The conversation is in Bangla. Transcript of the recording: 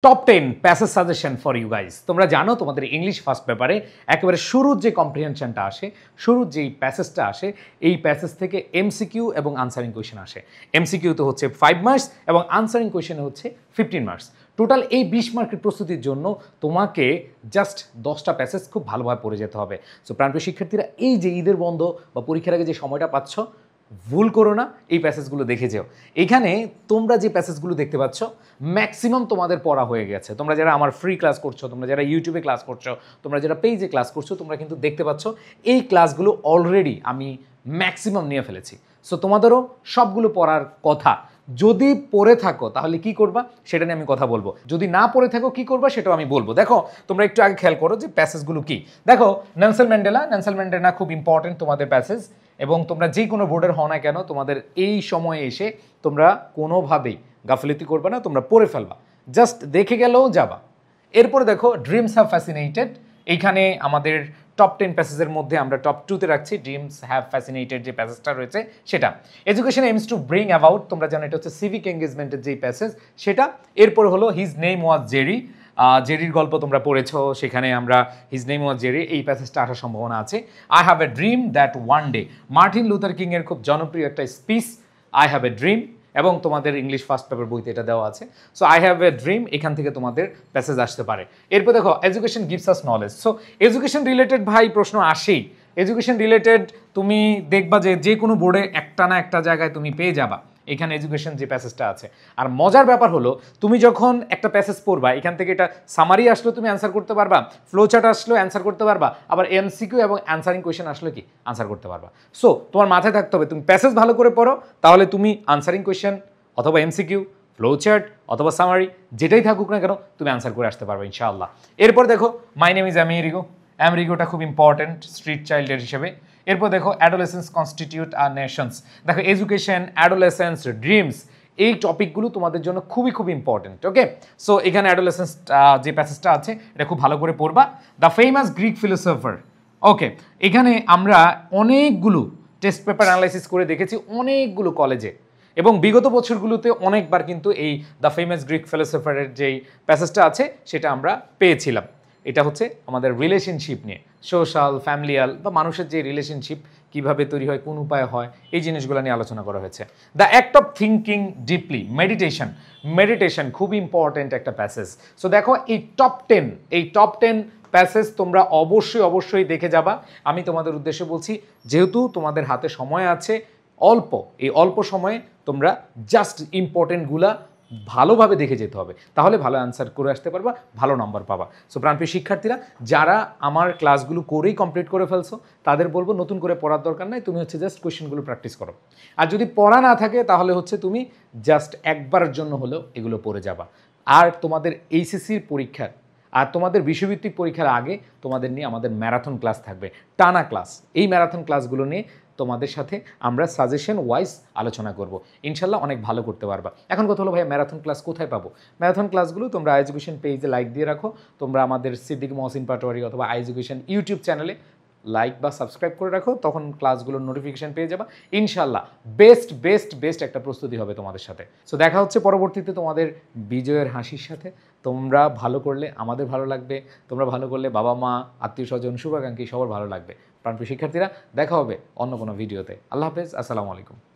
Top 10 passage suggestion for you guys. তোমরা জানো তোমাদের ইংলিশ ফার্স্ট পেপারে একেবারে শুরুর যে কম্প্রিহেনশনটা আসে, শুরুর যেই প্যাসেজটা আসে, এই প্যাসেজ থেকে এমসিকিউ এবং আনসারিং কোয়েশ্চেন আসে। এমসিকিউ তো হচ্ছে 5 মার্কস এবং আনসারিং কোয়েশ্চেন হচ্ছে 15 মার্কস। টোটাল এই 20 মার্কের প্রস্তুতির জন্য তোমাকে জাস্ট 10টা প্যাসেজ খুব ভালোভাবে পড়ে যেতে হবে। সো প্রাণপ্রিয় শিক্ষার্থীরা, এই যে ঈদের বন্ধ বা পরীক্ষার আগে যে সময়টা পাচ্ছ, ভুল করো না, এই প্যাসেজগুলো দেখে যেও। এখানে তোমরা যে প্যাসেজগুলো দেখতে পাচ্ছ ম্যাক্সিমাম তোমাদের পড়া হয়ে গেছে। তোমরা যারা আমার ফ্রি ক্লাস করছো, তোমরা যারা ইউটিউবে ক্লাস করছো, তোমরা যারা পেজে ক্লাস করছো, তোমরা কিন্তু দেখতে পাচ্ছ এই ক্লাসগুলো অলরেডি আমি ম্যাক্সিমাম নিয়ে ফেলেছি। সো তোমাদেরও সবগুলো পড়ার কথা। যদি পড়ে থাকো তাহলে কি করবা সেটা নিয়ে আমি কথা বলবো, যদি না পড়ে থাকো কি করবা সেটাও আমি বলবো। দেখো তোমরা একটু আগে খেয়াল করো যে প্যাসেজগুলো কি। দেখো নেলসন ম্যান্ডেলা খুব ইম্পর্টেন্ট তোমাদের প্যাসেজ, এবং তোমরা যে কোনো বোর্ডের হও না কেন তোমাদের এই সময়ে এসে তোমরা কোনোভাবেই গাফিলতি করবে না, তোমরা পড়ে ফেলবা, জাস্ট দেখে গেলেও যাবা। এরপরে দেখো ড্রিমস হ্যাভ ফ্যাসিনেটেড, এইখানে আমাদের টপ 10 প্যাসেজের মধ্যে আমরা টপ 2তে রাখছি ড্রিমস হ্যাভ ফ্যাসিনেটেড যে প্যাসেজটা রয়েছে সেটা। Education aims to bring about, তোমরা জানো এটা হচ্ছে সিভিক এঙ্গেজমেন্টের যেই প্যাসেজ সেটা। এরপরে হলো হিজ নেম ওয়াজ জেরি, জেরির গল্প তোমরা পড়েছো, সেখানে আমরা হিজ নেম ওয়াজ জেরি এই প্যাসেজটা আসার সম্ভাবনা আছে। I have a dream that one day, Martin Luther king এর খুব জনপ্রিয় একটা speech I have a dream, এবং তোমাদের ইংলিশ ফার্স্ট পেপার বইতে এটা দেওয়া আছে। So I have a dream, এখান থেকে তোমাদের প্যাসেজ আসতে পারে। এরপর দেখো education gives us knowledge. So education related ভাই প্রশ্ন আসেই, এডুকেশন রিলেটেড তুমি দেখবা যে কোনো বোর্ডে একটা না একটা জায়গায় তুমি পেয়ে যাবা এখানে এডুকেশন যে প্যাসেজটা আছে। আর মজার ব্যাপার হলো তুমি যখন একটা প্যাসেজ পড়বা, এখান থেকে এটা সামারি আসলো তুমি অ্যান্সার করতে পারবা, ফ্লো চার্ট আসলো অ্যান্সার করতে পারবা, আবার এমসিকিউ এবং অ্যান্সারিং কোয়েশ্চেন আসলো কি আনসার করতে পারবা। সো তোমার মাথায় থাকতে হবে তুমি প্যাসেজ ভালো করে পড়ো, তাহলে তুমি আনসারিং কোয়েশ্চেন অথবা এমসিকিউ, ফ্লো চার্ট অথবা সামারি যেটাই থাকুক না কেন তুমি আনসার করে আসতে পারবে ইনশাআল্লাহ। এরপর দেখো মাই নেম ইজ আমেরিগো, আমেরিগোটা খুব ইম্পর্টেন্ট স্ট্রিট চাইল্ডের হিসেবে। এরপর দেখো অ্যাডোলেসেন্স কনস্টিটিউট আর নেশনস। দেখো এডুকেশন, অ্যাডোলেসেন্স, ড্রিমস, এই টপিকগুলো তোমাদের জন্য খুবই খুব ইম্পর্টেন্ট। ওকে, সো এখানে অ্যাডোলেসেন্স যে প্যাসেজটা আছে এটা খুব ভালো করে পড়বা। দ্য ফেমাস গ্রিক ফিলোসফার, ওকে, এখানে আমরা অনেকগুলো টেস্ট পেপার অ্যানালাইসিস করে দেখেছি অনেকগুলো কলেজে, এবং বিগত বছরগুলোতে অনেকবার কিন্তু এই দ্য ফেমাস গ্রিক ফিলোসফারের যেই প্যাসেজটা আছে সেটা আমরা পেয়েছিলাম। এটা হচ্ছে আমাদের রিলেশনশিপ নিয়ে, সোশ্যাল, ফ্যামিলিয়াল বা মানুষের যে রিলেশনশিপ কীভাবে তৈরি হয়, কোন উপায়ে হয়, এই জিনিসগুলো নিয়ে আলোচনা করা হয়েছে। The act of thinking deeply, meditation খুব ইম্পর্টেন্ট একটা প্যাসেজ। সো দেখো এই টপ 10 প্যাসেজ তোমরা অবশ্যই দেখে যাবা। আমি তোমাদের উদ্দেশ্যে বলছি, যেহেতু তোমাদের হাতে সময় আছে অল্প, এই অল্প সময়ে তোমরা জাস্ট ইম্পর্টেন্টগুলা ভালোভাবে দেখে যেতে হবে, তাহলে ভালো অ্যান্সার করে আসতে পারবা, ভালো নাম্বার পাবা। সো প্রাণপ্রিয় শিক্ষার্থীরা, যারা আমার ক্লাসগুলো করেই কমপ্লিট করে ফেলছো তাদের বলবো নতুন করে পড়ার দরকার নাই, তুমি হচ্ছে জাস্ট কোয়েশ্চেনগুলো প্র্যাকটিস করো। আর যদি পড়া না থাকে তাহলে হচ্ছে তুমি জাস্ট একবারের জন্য হলেও এগুলো পড়ে যাবা। আর তোমাদের এইচএসসির পরীক্ষার আর তোমাদের বিষয়ভিত্তিক পরীক্ষার আগে তোমাদের নিয়ে আমাদের ম্যারাথন ক্লাস থাকবে, টানা ক্লাস। এই ম্যারাথন ক্লাসগুলো নিয়ে তোমাদের সাথে আমরা সাজেশন ওয়াইজ আলোচনা করব, ইনশাল্লাহ অনেক ভালো করতে পারবা। এখন কথা হলো ভাইয়া ম্যারাথন ক্লাস কোথায় পাবো? ম্যারাথন ক্লাসগুলো তোমরা এডুকেশন পেজে লাইক দিয়ে রাখো, তোমরা আমাদের সিদ্দিক মহসিন পাটোয়ারি অথবা এডুকেশন ইউটিউব চ্যানেলে লাইক বা সাবস্ক্রাইব করে রাখো, তখন ক্লাসগুলোর নোটিফিকেশান পেয়ে যাবা। ইনশাল্লাহ বেস্ট একটা প্রস্তুতি হবে তোমাদের সাথে। সো দেখা হচ্ছে পরবর্তীতে তোমাদের বিজয়ের হাসির সাথে। তোমরা ভালো করলে আমাদের ভালো লাগবে, তোমরা ভালো করলে বাবা মা, আত্মীয় স্বজন, শুভাকাঙ্ক্ষী সবার ভালো লাগবে। প্রাণপ্রিয় শিক্ষার্থীরা, দেখা হবে অন্য কোনো ভিডিওতে। আল্লাহ হাফেজ, আসসালামু আলাইকুম।